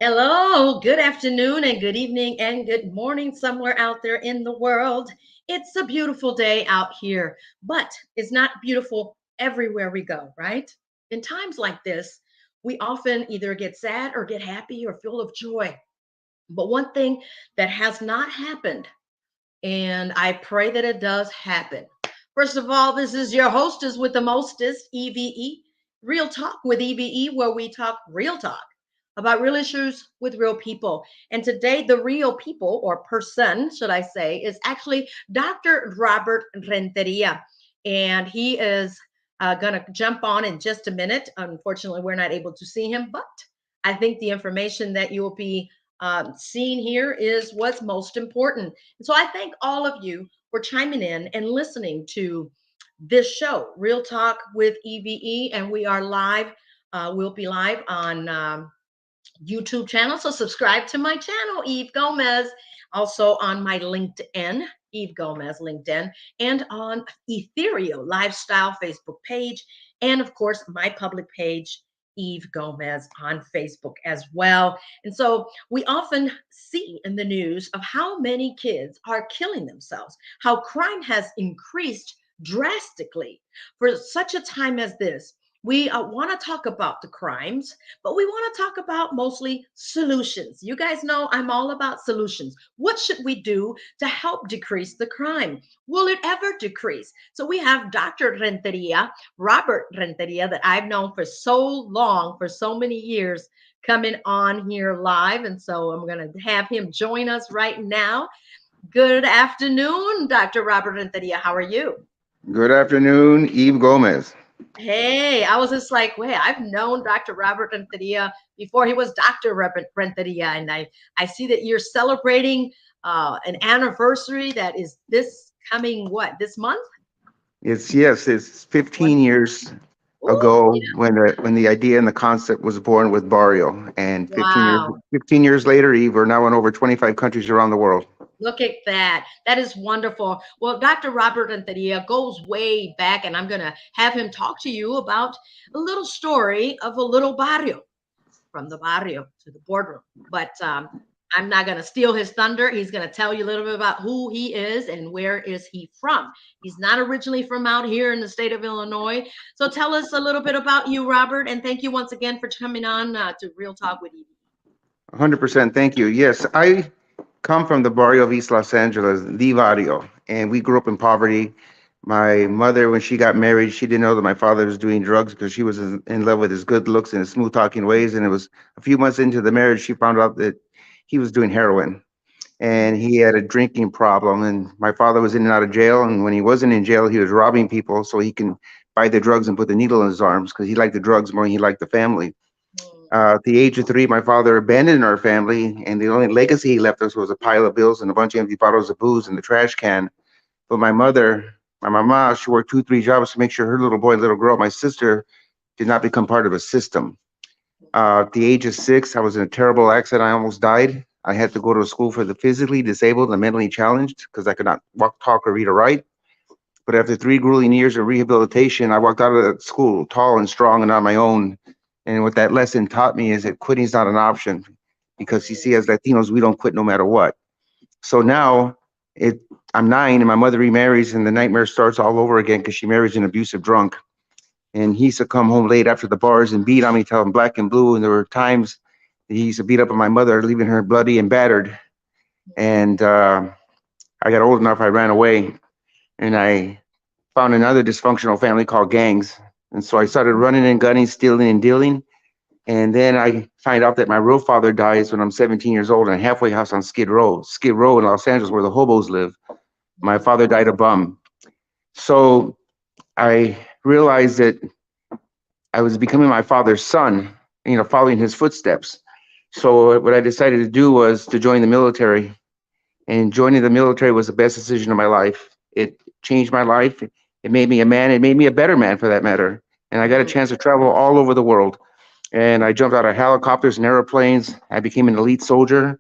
Hello, good afternoon and good evening and good morning somewhere out there in the world. It's a beautiful day out here, but it's not beautiful everywhere we go, right? In times like this, we often either get sad or get happy or full of joy. But one thing that has not happened, and I pray that it does happen. First of all, this is your hostess with the mostest, E.V.E. Real Talk with E.V.E, where we talk real talk about real issues with real people. And today, the real people, or person, should I say, is actually Dr. Robert Renteria. And he is going to jump on in just a minute. Unfortunately, we're not able to see him, but I think the information that you will be seeing here is what's most important. And so I thank all of you for chiming in and listening to this show, Real Talk with EVE. And we are live. We'll be live on YouTube channel. So subscribe to my channel, Eve Gomez. Also on my LinkedIn, Eve Gomez LinkedIn, and on Ethereal Lifestyle Facebook page, and of course my public page, Eve Gomez on Facebook as well. And so we often see in the news of how many kids are killing themselves, how crime has increased drastically for such a time as this. We want to talk about the crimes, but we want to talk about mostly solutions. You guys know I'm all about solutions. What should we do to help decrease the crime? Will it ever decrease? So we have Dr. Renteria, Robert Renteria, that I've known for so long, for so many years, coming on here live. And so I'm going to have him join us right now. Good afternoon, Dr. Robert Renteria. How are you? Good afternoon, Eve Gomez. Hey, I was just like, wait, I've known Dr. Robert Renteria before he was Dr. Renteria, and I see that you're celebrating an anniversary that is this coming what this month? It's What? 15 years Oh, ago yeah. when the idea and the concept was born with Barrio, and Wow. 15 years later, Eve, we're now in over 25 countries around the world. Look at that. That is wonderful. Well, Dr. Robert Renteria goes way back, and I'm going to have him talk to you about a little story of a little barrio, from the barrio to the boardroom. But I'm not going to steal his thunder. He's going to tell you a little bit about who he is and where is he from. He's not originally from out here in the state of Illinois. So tell us a little bit about you, Robert, and thank you once again for coming on to Real Talk with Evie. 100%, thank you. Yes, I come from the barrio of East Los Angeles, the barrio, and we grew up in poverty. My mother, when she got married, she didn't know that my father was doing drugs because she was in love with his good looks and his smooth talking ways. And it was a few months into the marriage, she found out that he was doing heroin and he had a drinking problem. And my father was in and out of jail. And when he wasn't in jail, he was robbing people so he can buy the drugs and put the needle in his arms because he liked the drugs more than he liked the family. At the age of 3, my father abandoned our family, and the only legacy he left us was a pile of bills and a bunch of empty bottles of booze in the trash can. But my mother, my mama, she worked 2, 3 jobs to make sure her little boy and little girl, my sister, did not become part of a system. At the age of 6, I was in a terrible accident. I almost died. I had to go to a school for the physically disabled and mentally challenged because I could not walk, talk, or read or write. But after 3 grueling years of rehabilitation, I walked out of that school tall and strong and on my own. And what that lesson taught me is that quitting is not an option because you see, as Latinos, we don't quit no matter what. So now it, I'm 9 and my mother remarries and the nightmare starts all over again because she marries an abusive drunk. And he used to come home late after the bars and beat on me till I'm black and blue. And there were times that he used to beat up on my mother, leaving her bloody and battered. And I got old enough, I ran away and I found another dysfunctional family called gangs. And so I started running and gunning, stealing and dealing. And then I find out that my real father dies when I'm 17 years old in a halfway house on Skid Row in Los Angeles, where the hobos live. My father died a bum. So I realized that I was becoming my father's son, following his footsteps. So what I decided to do was to join the military. And joining the military was the best decision of my life. It changed my life. It made me a man. It made me a better man, for that matter. And I got a Mm, chance to travel all over the world. And I jumped out of helicopters and airplanes. I became an elite soldier,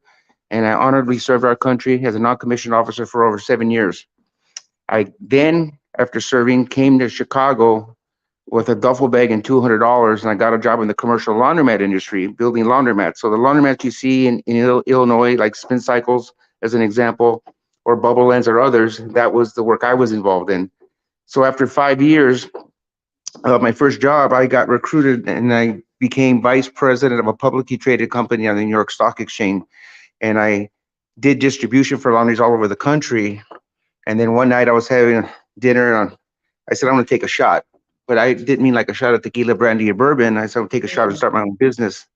and I honorably served our country as a non-commissioned officer for over 7 years. I then, after serving, came to Chicago with a duffel bag and $200, and I got a job in the commercial laundromat industry, building laundromats. So the laundromats you see in Illinois, like Spin Cycles, as an example, or Bubble Lens or others, that was the work I was involved in. So after 5 years of my first job, I got recruited and I became vice president of a publicly traded company on the New York Stock Exchange. And I did distribution for laundries all over the country. And then one night I was having dinner and I said, I'm going to take a shot. But I didn't mean like a shot of tequila, brandy, or bourbon. I said, I'll take a shot and start my own business.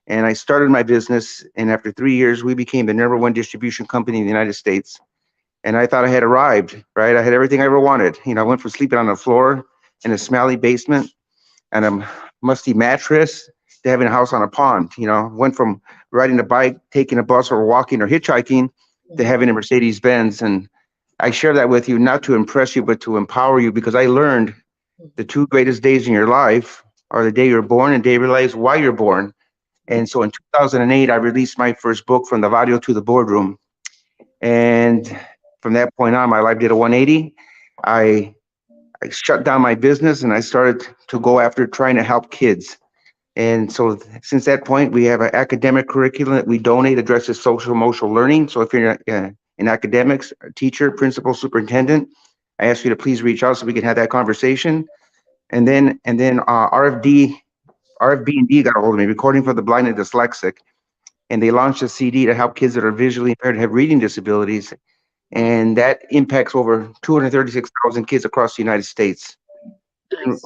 And I started my business. And after 3 years, we became the #1 distribution company in the United States. And I thought I had arrived, right? I had everything I ever wanted. I went from sleeping on the floor in a smelly basement and a musty mattress to having a house on a pond. Went from riding a bike, taking a bus, or walking or hitchhiking to having a Mercedes Benz. And I share that with you not to impress you, but to empower you, because I learned the two greatest days in your life are the day you're born and day you realize why you're born. And so in 2008, I released my first book, From the Barrio to the Boardroom. And from that point on, my life did a 180. I shut down my business and I started to go after trying to help kids. And so since that point, we have an academic curriculum that we donate, addresses social emotional learning. So if you're in academics, a teacher, principal, superintendent, I ask you to please reach out so we can have that conversation. And then RFB&D got a hold of me, Recording for the Blind and Dyslexic. And they launched a CD to help kids that are visually impaired and have reading disabilities. And that impacts over 236,000 kids across the United States. Nice.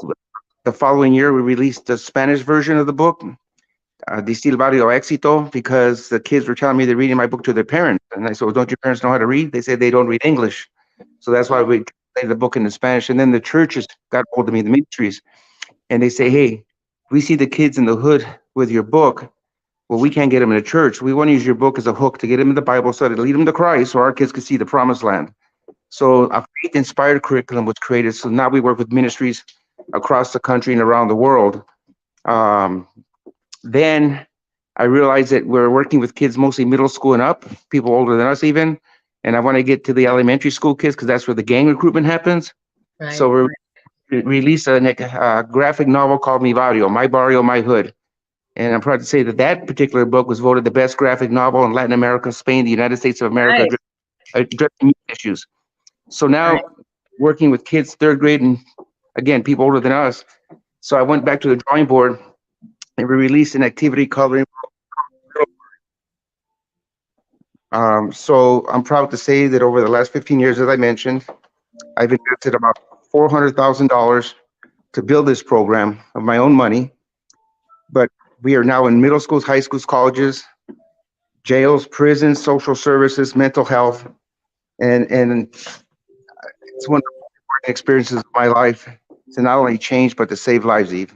The following year, we released the Spanish version of the book, Distil Barrio Éxito, because the kids were telling me they're reading my book to their parents. And I said, well, don't your parents know how to read? They said they don't read English. So that's why we translated the book into Spanish. And then the churches got hold of me, the ministries, and they say, hey, we see the kids in the hood with your book. Well, we can't get them in a church. We want to use your book as a hook to get them in the Bible study, to lead them to Christ, so our kids can see the promised land. So a faith-inspired curriculum was created. So now we work with ministries across the country and around the world. Then I realized that we're working with kids mostly middle school and up, people older than us even. And I want to get to the elementary school kids because that's where the gang recruitment happens. Right. So we released a graphic novel called Mi Barrio, My Barrio, My Hood. And I'm proud to say that that particular book was voted the best graphic novel in Latin America, Spain, the United States of America, addressing youth issues. So now working with kids, third grade, and again, people older than us. So I went back to the drawing board and we released an activity coloring. So I'm proud to say that over the last 15 years, as I mentioned, I've invested about $400,000 to build this program of my own money. But we are now in middle schools, high schools, colleges, jails, prisons, social services, mental health, and it's one of the important experiences of my life to not only change but to save lives, Eve.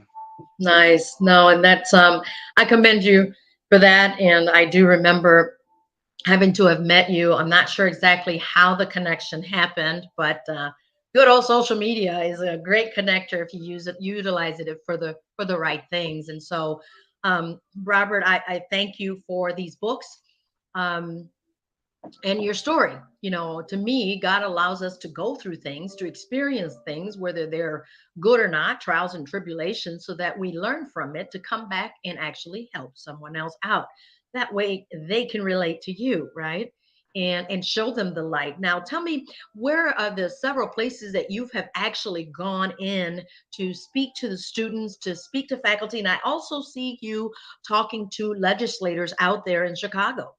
Nice. No, and that's I commend you for that. And I do remember having to have met you. I'm not sure exactly how the connection happened, but good old social media is a great connector if you utilize it for the right things. And so, Robert, I thank you for these books and your story. To me, God allows us to go through things, to experience things, whether they're good or not, trials and tribulations, so that we learn from it to come back and actually help someone else out. That way they can relate to you, right? And show them the light. Now, tell me, where are the several places that you have actually gone in to speak to the students, to speak to faculty? And I also see you talking to legislators out there in Chicago.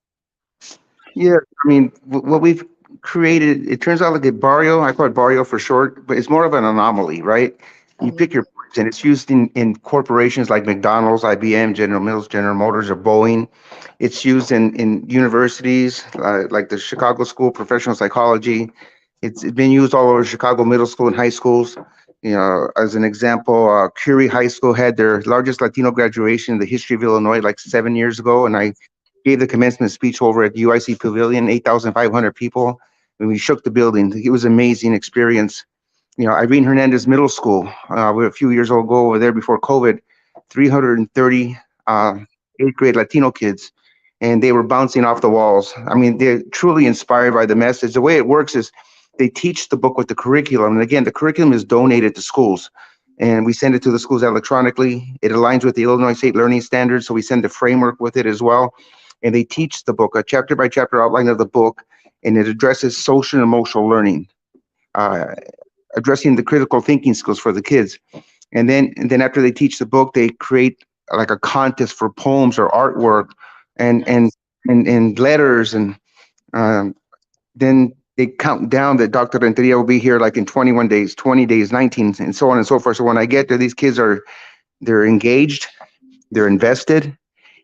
Yeah, I mean, what we've created, it turns out like a barrio, I call it barrio for short, but it's more of an anomaly, right? You pick your poison. It's used in corporations like McDonald's, IBM, General Mills, General Motors, or Boeing. It's used in universities like the Chicago School of Professional Psychology. It's been used all over Chicago middle school and high schools. As an example, Curie High School had their largest Latino graduation in the history of Illinois like 7 years ago, and I gave the commencement speech over at UIC Pavilion, 8,500 people, and we shook the building. It was an amazing experience. Irene Hernandez Middle School, we're a few years ago over there before COVID, 330 eighth grade Latino kids, and they were bouncing off the walls. I mean, they're truly inspired by the message. The way it works is they teach the book with the curriculum. And again, the curriculum is donated to schools. and we send it to the schools electronically. It aligns with the Illinois State Learning Standards, so we send the framework with it as well. And they teach the book, a chapter by chapter outline of the book, and it addresses social and emotional learning, uh, addressing the critical thinking skills for the kids. And then after they teach the book, they create like a contest for poems or artwork, and and Nice. and letters, and um, then they count down that Dr. Renteria will be here like in 21 days, 20 days, 19, and so on and so forth. So when I get there, these kids they're engaged, they're invested,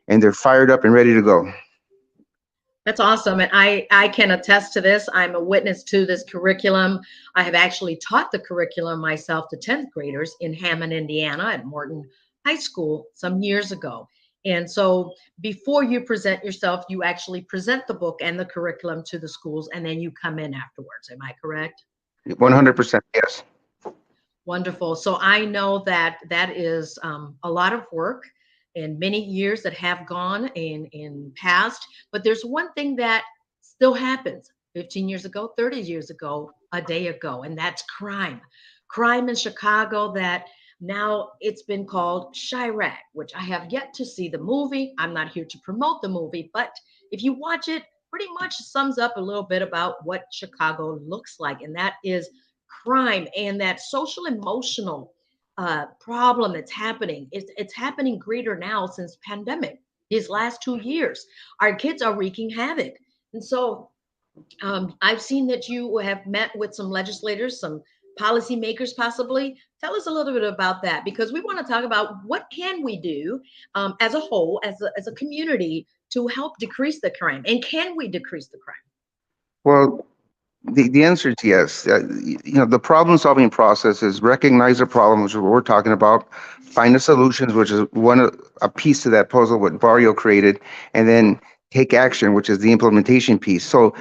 and they're fired up and ready to go. That's awesome. And I can attest to this. I'm a witness to this curriculum. I have actually taught the curriculum myself to 10th graders in Hammond, Indiana at Morton High School some years ago. And so before you present yourself, you actually present the book and the curriculum to the schools, and then you come in afterwards. Am I correct? 100%, yes. Wonderful. So I know that that is a lot of work and many years that have gone in past. But there's one thing that still happens 15 years ago, 30 years ago, a day ago, and that's crime. Crime in Chicago that now it's been called Chirac, which I have yet to see the movie. I'm not here to promote the movie, but if you watch it, pretty much sums up a little bit about what Chicago looks like, and that is crime and that social emotional problem that's happening. It's happening greater now since pandemic. These last 2 years, our kids are wreaking havoc, and so I've seen that you have met with some legislators, some policymakers, possibly. Tell us a little bit about that because we want to talk about what can we do as a whole, as a community, to help decrease the crime, and can we decrease the crime? Well, the answer is yes. The problem solving process is recognize the problem, which is what we're talking about, find the solutions, which is a piece to that puzzle what Barrio created, and then take action, which is the implementation piece. So,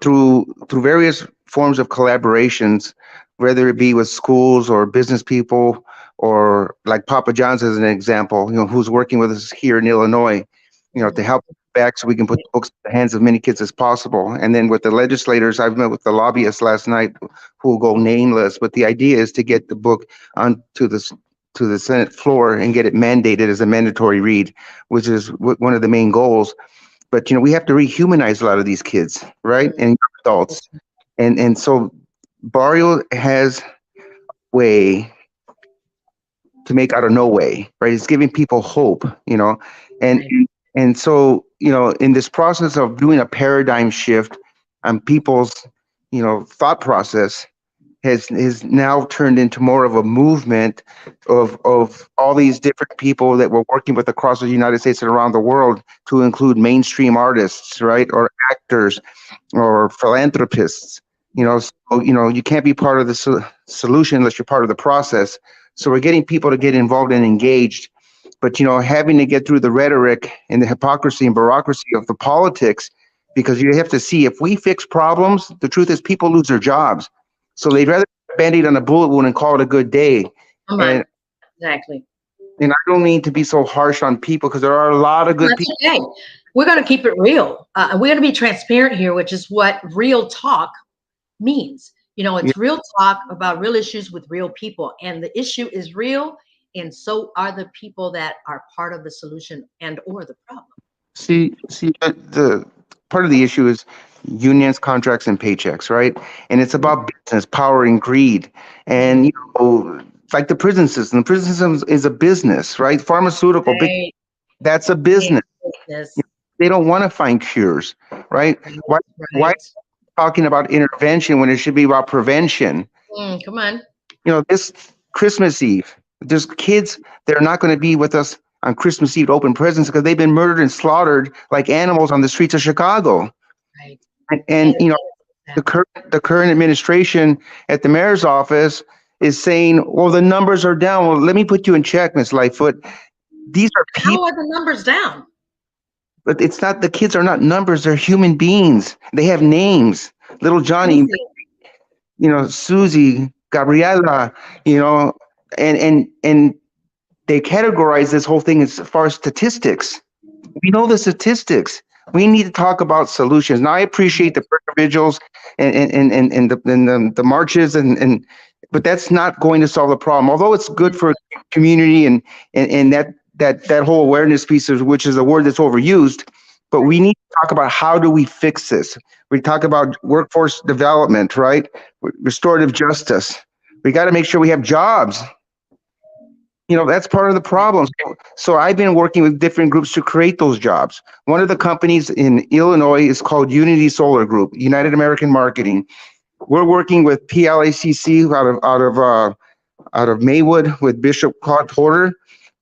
through various forms of collaborations, whether it be with schools or business people, or like Papa John's as an example, who's working with us here in Illinois, to Mhm. help back so we can put the books in the hands of many kids as possible. And then with the legislators, I've met with the lobbyists last night who will go nameless, but the idea is to get the book onto the Senate floor and get it mandated as a mandatory read, which is one of the main goals. But we have to rehumanize a lot of these kids, right? And adults. And so Barrio has a way to make out of no way, right? It's giving people hope, and Right. and so in this process of doing a paradigm shift on people's thought process has now turned into more of a movement of all these different people that we're working with across the United States and around the world to include mainstream artists, right, or actors or philanthropists. You can't be part of the solution unless you're part of the process. So we're getting people to get involved and engaged, but having to get through the rhetoric and the hypocrisy and bureaucracy of the politics, because you have to see if we fix problems, the truth is people lose their jobs. So they'd rather band-aid on a bullet wound and call it a good day. Come on. And Exactly. and I don't mean to be so harsh on people because there are a lot of good That's people. okay. We're going to keep it real. We're going to be transparent here, which is what real talk means. Yeah. It's real talk about real issues with real people, and the issue is real, and so are the people that are part of the solution and or the problem. See, the part of the issue is unions, contracts, and paychecks, right? And it's about business, power, and greed. And Mhm. like the prison system. The prison system is a business, right? Pharmaceutical, big, Right. that's a Big business. business. They don't want to find cures, right? Right. Why Right. talking about intervention when it should be about prevention? Come on. This Christmas Eve, there's kids that are not going to be with us on Christmas Eve to open presents because they've been murdered and slaughtered like animals on the streets of Chicago. Right. And And the current administration at the mayor's office is saying, well, the numbers are down. Well, let me put you in check, Miss Lightfoot. These are how people, are the numbers down? but it's not, the kids are not numbers, they're human beings. They have names. Little Johnny, Easy. Susie, Gabriela, you know, and they categorize this whole thing as far as statistics. We know the statistics. We need to talk about solutions. Now, I appreciate the prayer vigils and the marches but that's not going to solve the problem. Although it's good for community and that whole awareness piece, which is a word that's overused, but we need to talk about how do we fix this. We talk about workforce development, right? Restorative justice. We got to make sure we have jobs. That's part of the problem. So I've been working with different groups to create those jobs. One of the companies in Illinois is called Unity Solar Group, United American Marketing. We're working with PLACC out of Maywood with Bishop Claude Porter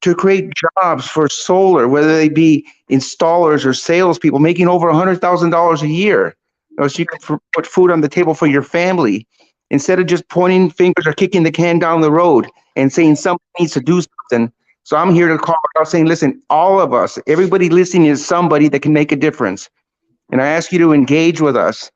to create jobs for solar, whether they be installers or salespeople making over $100,000 a year. So you can put food on the table for your family instead of just pointing fingers or kicking the can down the road and saying somebody needs to do something. So I'm here to call out saying, listen, all of us, everybody listening is somebody that can make a difference. And I ask you to engage with us.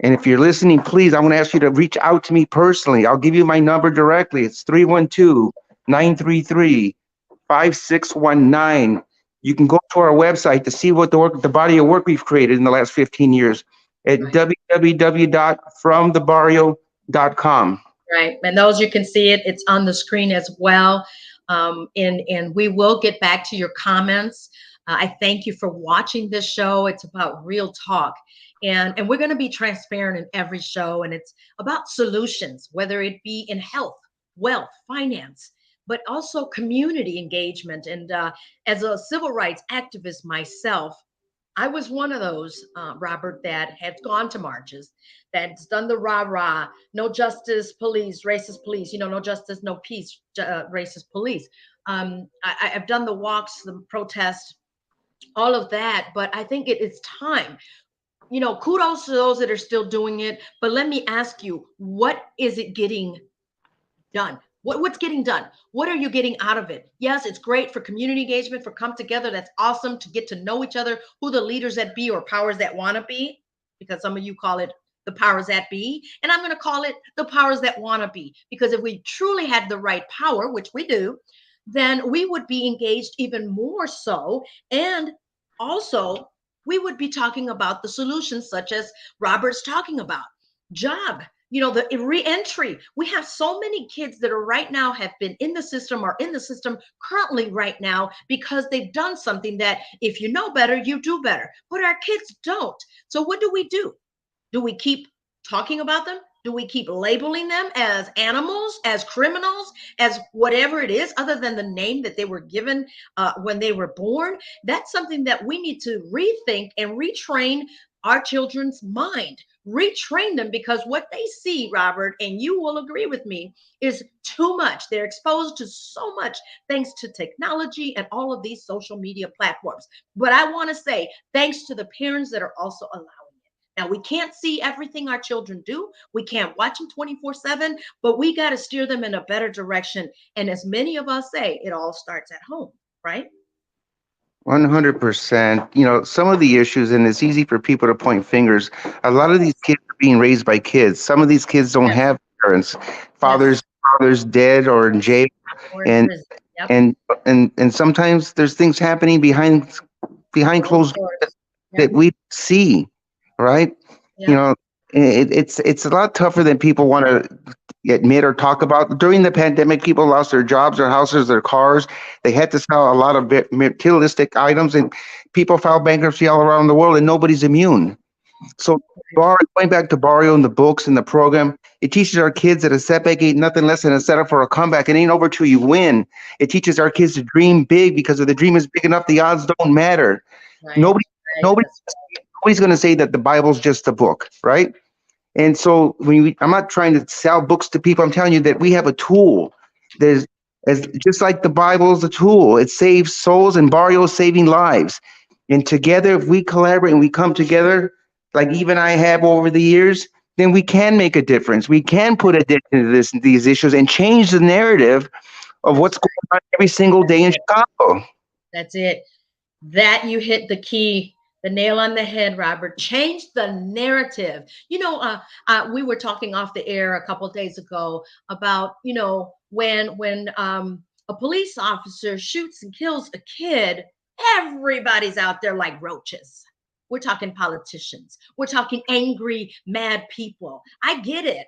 And if you're listening, please, I'm going to ask you to reach out to me personally. I'll give you my number directly. It's 312-933-5619. You can go to our website to see what the body of work we've created in the last 15 years at www.fromthebarrio.com. Right. And those, you can see it. It's on the screen as well. And we will get back to your comments. I thank you for watching this show. It's about real talk. And we're going to be transparent in every show. And it's about solutions, whether it be in health, wealth, finance, but also community engagement. And as a civil rights activist myself, I was one of those, Robert, that had gone to marches, that's done the rah-rah, no justice, police, racist police, no justice, no peace, racist police. I've done the walks, the protests, all of that, but I think it's time. Kudos to those that are still doing it, but let me ask you, what is it getting done? What's getting done? What are you getting out of it? Yes, it's great for community engagement, for come together. That's awesome to get to know each other, who the leaders that be or powers that want to be, because some of you call it the powers that be. And I'm going to call it the powers that want to be, because if we truly had the right power, which we do, then we would be engaged even more so. And also, we would be talking about the solutions, such as Robert's talking about job. The reentry. We have so many kids that are right now have been in the system or in the system currently right now because they've done something that if you know better, you do better. But our kids don't. So what do? Do we keep talking about them? Do we keep labeling them as animals, as criminals, as whatever it is, other than the name that they were given when they were born? That's something that we need to rethink and retrain our children's mind, retrain them, because what they see, Robert, and you will agree with me, is too much. They're exposed to so much thanks to technology and all of these social media platforms. But I want to say thanks to the parents that are also allowing it. Now, we can't see everything our children do. We can't watch them 24/7, but we got to steer them in a better direction. And as many of us say, it all starts at home, right? 100%. Some of the issues, and it's easy for people to point fingers. A lot of these kids are being raised by kids. Some of these kids don't have parents, fathers dead or in jail, and Yep. and sometimes there's things happening behind closed doors that we see, right? Yep. It's a lot tougher than people want to admit or talk about. During the pandemic, people lost their jobs, their houses, their cars. They had to sell a lot of materialistic items, and people filed bankruptcy all around the world, and nobody's immune. So going back to Barrio and the books and the program, it teaches our kids that a setback ain't nothing less than a setup for a comeback. It ain't over till you win. It teaches our kids to dream big, because if the dream is big enough, the odds don't matter. Right. Nobody's going to say that the Bible's just a book, right? And so I'm not trying to sell books to people. I'm telling you that we have a tool. Just like the Bible is a tool. It saves souls, and Barrio is saving lives. And together, if we collaborate and we come together, like Eve and I have over the years, then we can make a difference. We can put a dent into these issues and change the narrative of what's going on every single day in Chicago. That's it. That you hit the key, the nail on the head, Robert. Change the narrative. We were talking off the air a couple of days ago about, when a police officer shoots and kills a kid, everybody's out there like roaches. We're talking politicians. We're talking angry, mad people. I get it.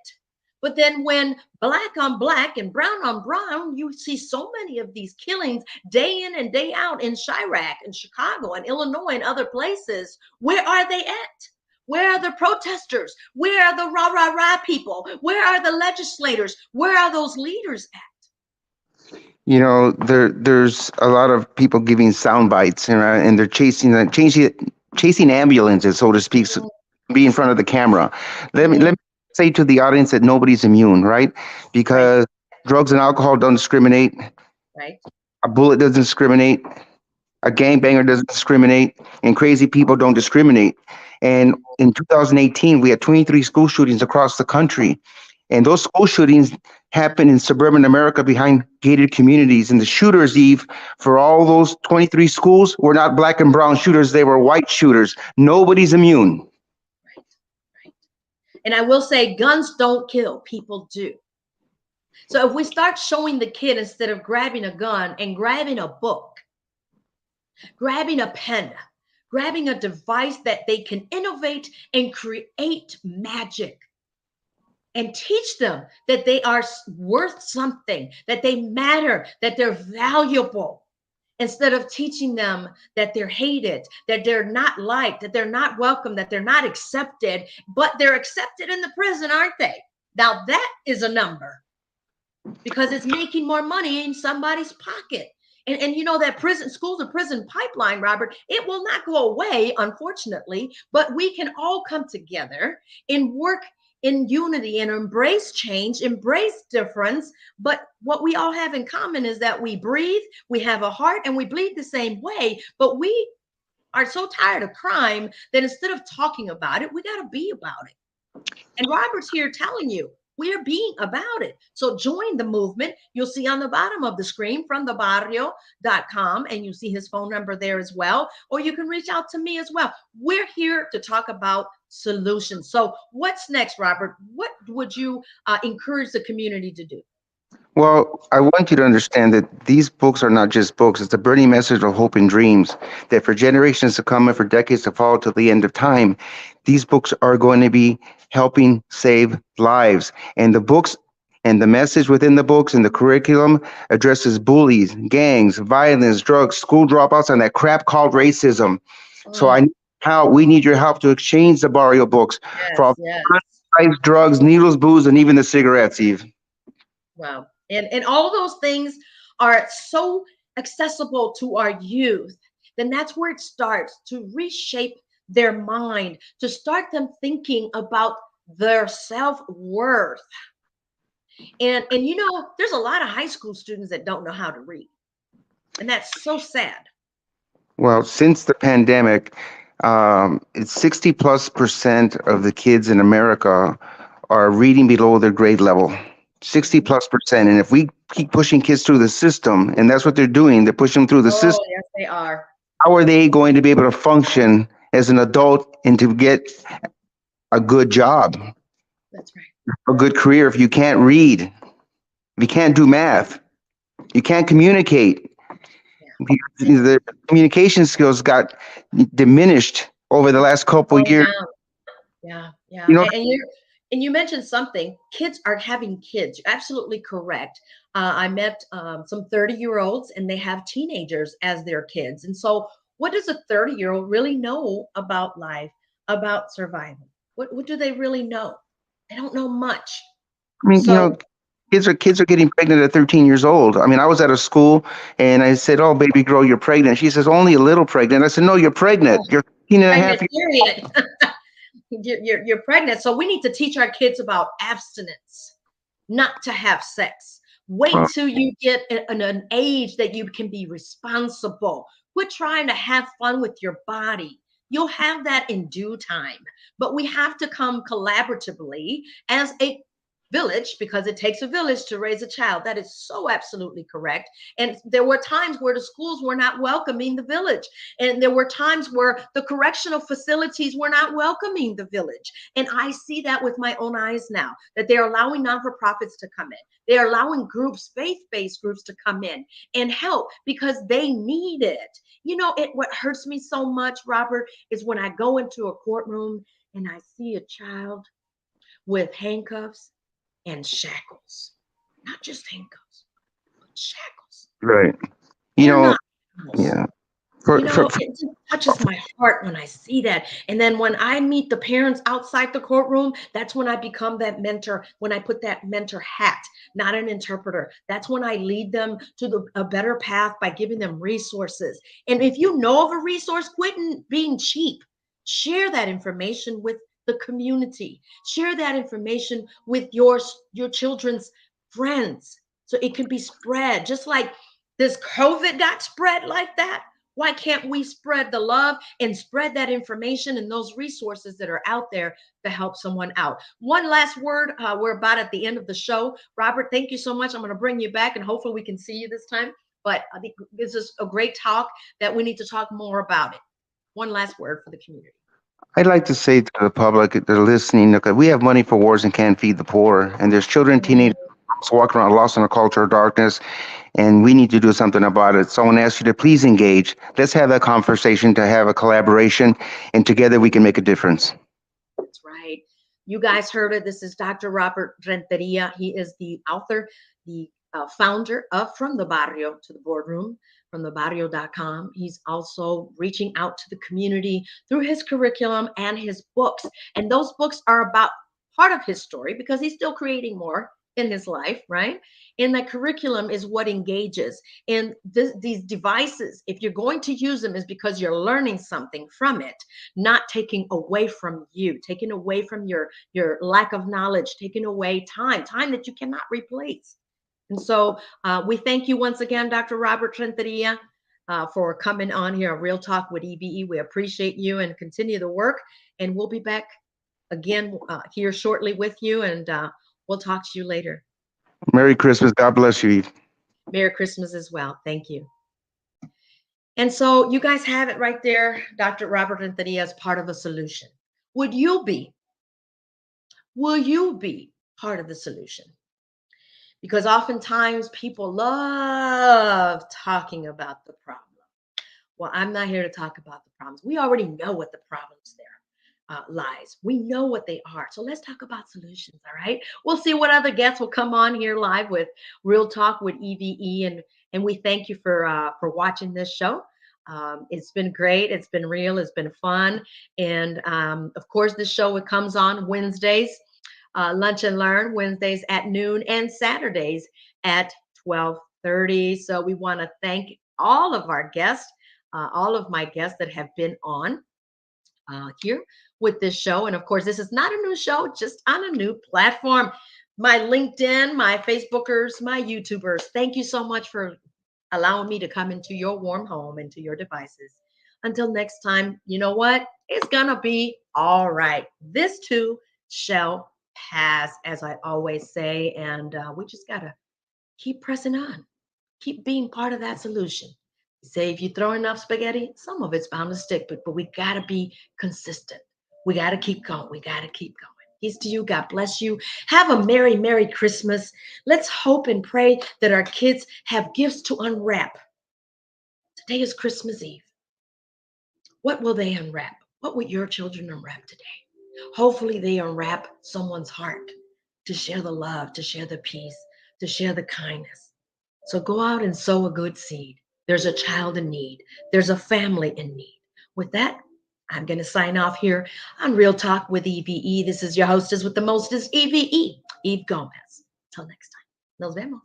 But then when black on black and brown on brown, you see so many of these killings day in and day out in Chirac and Chicago and Illinois and other places. Where are they at? Where are the protesters? Where are the rah, rah, rah people? Where are the legislators? Where are those leaders at? There's a lot of people giving sound bites, and they're chasing ambulances, so to speak, be in front of the camera. Let me say to the audience that nobody's immune, right? Because drugs and alcohol don't discriminate. Right. A bullet doesn't discriminate. A gangbanger doesn't discriminate, and crazy people don't discriminate. And in 2018, we had 23 school shootings across the country. And those school shootings happened in suburban America behind gated communities. And the shooters, Eve, for all those 23 schools were not black and brown shooters. They were white shooters. Nobody's immune. Right, right. And I will say guns don't kill, people do. So if we start showing the kid, instead of grabbing a gun and grabbing a book, grabbing a pen, grabbing a device that they can innovate and create magic, and teach them that they are worth something, that they matter, that they're valuable, instead of teaching them that they're hated, that they're not liked, that they're not welcome, that they're not accepted, but they're accepted in the prison, aren't they? Now that is a number, because it's making more money in somebody's pocket. And you know that school to prison pipeline, Robert, it will not go away, unfortunately, but we can all come together and work in unity and embrace change, embrace difference. But what we all have in common is that we breathe, we have a heart, and we bleed the same way. But we are so tired of crime that instead of talking about it, we got to be about it. And Robert's here telling you, we are being about it. So join the movement. You'll see on the bottom of the screen from thebarrio.com, and you see his phone number there as well. Or you can reach out to me as well. We're here to talk about solutions. So what's next, Robert? What would you encourage the community to do? Well, I want you to understand that these books are not just books. It's a burning message of hope and dreams that for generations to come and for decades to follow till the end of time, these books are going to be helping save lives. And the books and the message within the books and the curriculum addresses bullies, gangs, violence, drugs, school dropouts, and that crap called racism. So we need your help to exchange the Barrio books for all drugs, needles, booze, and even the cigarettes, Eve. Wow. And all those things are so accessible to our youth. Then that's where it starts, to reshape their mind, to start them thinking about their self-worth. And you know, there's a lot of high school students that don't know how to read. And that's so sad. Well, since the pandemic, it's 60+% of the kids in America are reading below their grade level. 60+%. And if we keep pushing kids through the system, and that's what they're doing, they're pushing them through the system. Yes, they are. How are they going to be able to function as an adult and to get a good job? That's right. A good career if you can't read, if you can't do math, you can't communicate. Yeah. The communication skills got diminished over the last couple of years. Yeah. You know, and you mentioned something. Kids are having kids. You're absolutely correct. I met some 30-year-olds, and they have teenagers as their kids. And so what does a 30-year-old really know about life, about survival? What do they really know? They don't know much. I mean, so, kids are getting pregnant at 13 years old. I mean, I was at a school, and I said, "Oh, baby girl, you're pregnant." She says, "Only a little pregnant." I said, "No, you're pregnant. You're 13 and a half years old." You're pregnant. So we need to teach our kids about abstinence, not to have sex. Wait till you get an age that you can be responsible. Quit trying to have fun with your body. You'll have that in due time. But we have to come collaboratively as a village, because it takes a village to raise a child. That is so absolutely correct. And there were times where the schools were not welcoming the village. And there were times where the correctional facilities were not welcoming the village. And I see that with my own eyes now, that they're allowing non-for-profits to come in. They're allowing groups, faith-based groups, to come in and help because they need it. What hurts me so much, Robert, is when I go into a courtroom and I see a child with handcuffs and shackles. Not just handcuffs, but shackles. Right. You They're know, not animals. yeah. For It just touches my heart when I see that. And then when I meet the parents outside the courtroom, that's when I become that mentor, when I put that mentor hat, not an interpreter. That's when I lead them to a better path by giving them resources. And if you know of a resource, quit being cheap. Share that information with the community. Share that information with your children's friends so it can be spread. Just like this COVID got spread like that, why can't we spread the love and spread that information and those resources that are out there to help someone out? One last word. We're about at the end of the show. Robert, thank you so much. I'm going to bring you back and hopefully we can see you this time. But I think this is a great talk that we need to talk more about it. One last word for the community. I'd like to say to the public that are listening, look, we have money for wars and can't feed the poor. And there's children, teenagers walking around lost in a culture of darkness, and we need to do something about it. So I want to ask you to please engage. Let's have that conversation, to have a collaboration, and together we can make a difference. That's right. You guys heard it. This is Dr. Robert Renteria. He is the author, the founder of From the Barrio to the Boardroom, from thebarrio.com. He's also reaching out to the community through his curriculum and his books. And those books are about part of his story because he's still creating more in his life, right? And the curriculum is what engages. And these devices, if you're going to use them, is because you're learning something from it, not taking away from you, taking away from your lack of knowledge, taking away time that you cannot replace. And so we thank you once again, Dr. Robert Renteria, for coming on here on Real Talk with E.V.E. We appreciate you and continue the work. And we'll be back again here shortly with you. And we'll talk to you later. Merry Christmas. God bless you, Eve. Merry Christmas as well. Thank you. And so you guys have it right there. Dr. Robert Renteria is part of the solution. Would you be? Will you be part of the solution? Because oftentimes people love talking about the problem. Well, I'm not here to talk about the problems. We already know what the problems there lies. We know what they are. So let's talk about solutions. All right. We'll see what other guests will come on here live with Real Talk with E.V.E. And we thank you for watching this show. It's been great. It's been real. It's been fun. And of course, this show comes on Wednesdays, Lunch and Learn, Wednesdays at noon, and Saturdays at 12:30. So we want to thank all of our guests, all of my guests that have been on here with this show. And of course, this is not a new show, just on a new platform. My LinkedIn, my Facebookers, my YouTubers, thank you so much for allowing me to come into your warm home, into your devices. Until next time, you know what? It's going to be all right. This too shall pass, as I always say. And we just got to keep pressing on, keep being part of that solution. Say if you throw enough spaghetti, some of it's bound to stick, but we got to be consistent. We got to keep going. We got to keep going. Peace to you. God bless you. Have a Merry, Merry Christmas. Let's hope and pray that our kids have gifts to unwrap. Today is Christmas Eve. What will they unwrap? What will your children unwrap today? Hopefully they unwrap someone's heart to share the love, to share the peace, to share the kindness. So go out and sow a good seed. There's a child in need. There's a family in need. With that, I'm going to sign off here on Real Talk with E.V.E. This is your hostess with the mostest, E.V.E. Eve Gomez. Till next time. Nos vemos.